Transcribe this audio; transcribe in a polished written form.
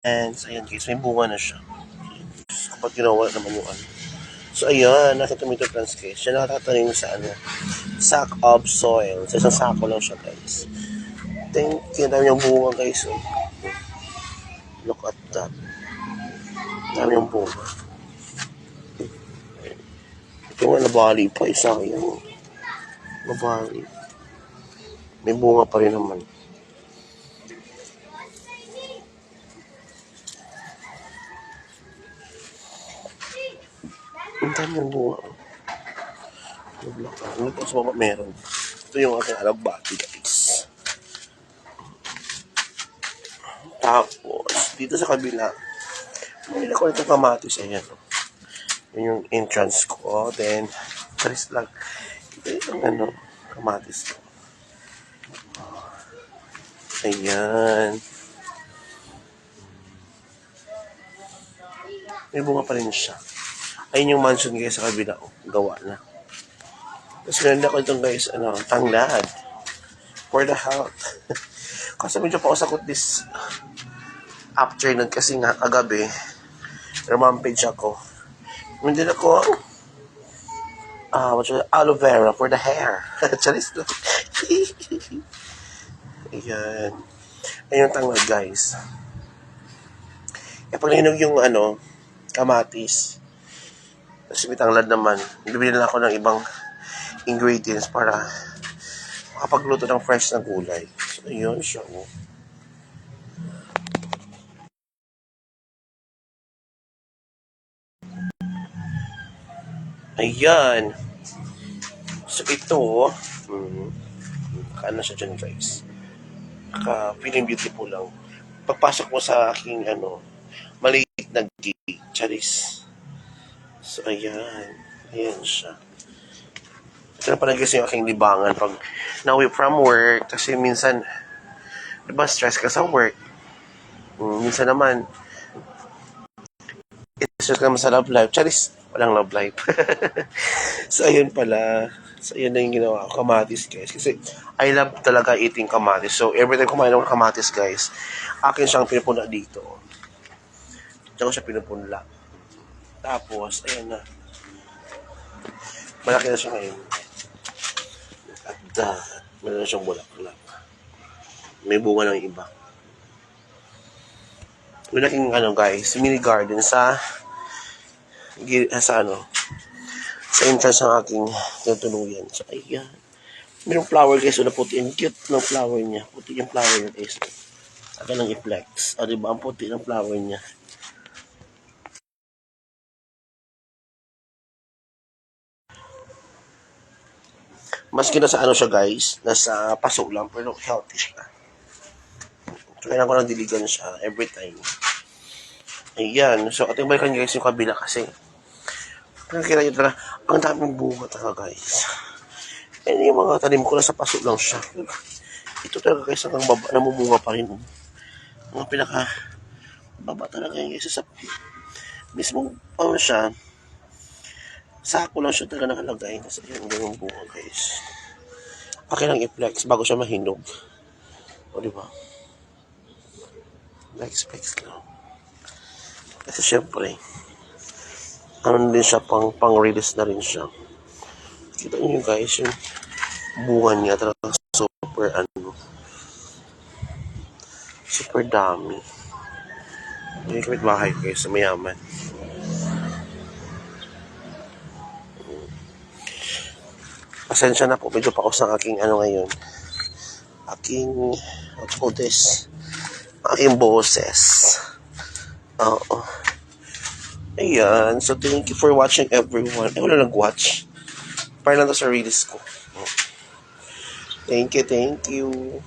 And so, ayan guys, may bunga na siya. Kapag ginawa naman yung ano. So, ayan, nasa tomato plants guys. Siya nakatatanim sa sack of soil. Sa isang sako lang siya guys. Tingnan dami yung bunga guys. Oh. Look at that. Dami yung bunga. Ito nga nabali pa isa yan. Nabali. May bunga pa rin naman. Ang dami yung bunga. Ano pa sa baba meron? Ito yung aking alagbati guys. Tapos, dito sa kabila, may ko itong kamatis. Ayan. Yun yung entrance ko. Then, paris lang. Ito yung kamatis ko. Ayan. May bunga pa rin siya. Ayun yung mansion guys sa kabila. Gawa na. Tapos ganda ko itong guys, tanglad. For the health. Kasi medyo pausakot this afternoon kasi nga kagabi, rumampage ako. Hindi ako, aloe vera for the hair. Charis lang. Ayan. Ayun yung tanglad guys. Pag nahinog yung kamatis, tapos may tanglad naman, bibili na ako ng ibang ingredients para makapagluto ng fresh na gulay. So, yun siya. Ayan. So, ito, kaano siya dyan, guys. Feeling beautiful lang. Pagpasok mo sa aking, maliit na gate, charis. So, ayan. Ayan siya. Ito na pala guys yung aking libangan pag na-uwi from work. Kasi minsan, diba, stress ka sa work. Minsan naman, stress ka naman sa love life. Charis, walang love life. So, ayun pala. So, ayun na yung ginawa ko. Kamatis, guys. Kasi, I love talaga eating kamatis. So, every time kumain ng kamatis, guys, akin siyang pinupunla dito. Diyan ko siya pinupunla. Tapos, ayan na. Malaki na siya ngayon. At meron na siyang bulaklak. May bunga ng iba. May laking guys, mini garden sa entrance ng aking tinutuluyan. So, ayan. Mayroong flower guys, na puti. Ang cute ng flower niya. Puti yung flower niya guys. Akin lang i-flex. O, diba? Ang puti ng flower niya. Maski nasa siya guys, nasa paso lang, pero healthy siya. So, kailangan ko lang diligan siya every time. Ayan. So, ating balikan guys yung kabila kasi nakikita nyo talaga, ang daming bunga talaga guys. Yung mga tanim ko nasa paso lang siya. Ito talaga guys, hanggang baba, namumunga pa rin. Mga pinaka baba talaga yung guys. Sa mismong siya, sako lang siya talaga nakalagay. Nasa yung bunga guys. Akin lang i-flex bago siya mahinog. O diba? Flex lang. Kasi syempre, din siya, pang-release na rin siya. Kita nyo guys, yung bunga niya talaga super dami. Yung kapit bahay guys, sa mayaman. Pasensya na po, medyo paus ng aking ngayon. Aking boses. Oo. Ayan. So, thank you for watching everyone. Wala nag-watch. Para lang to sa release ko. Thank you.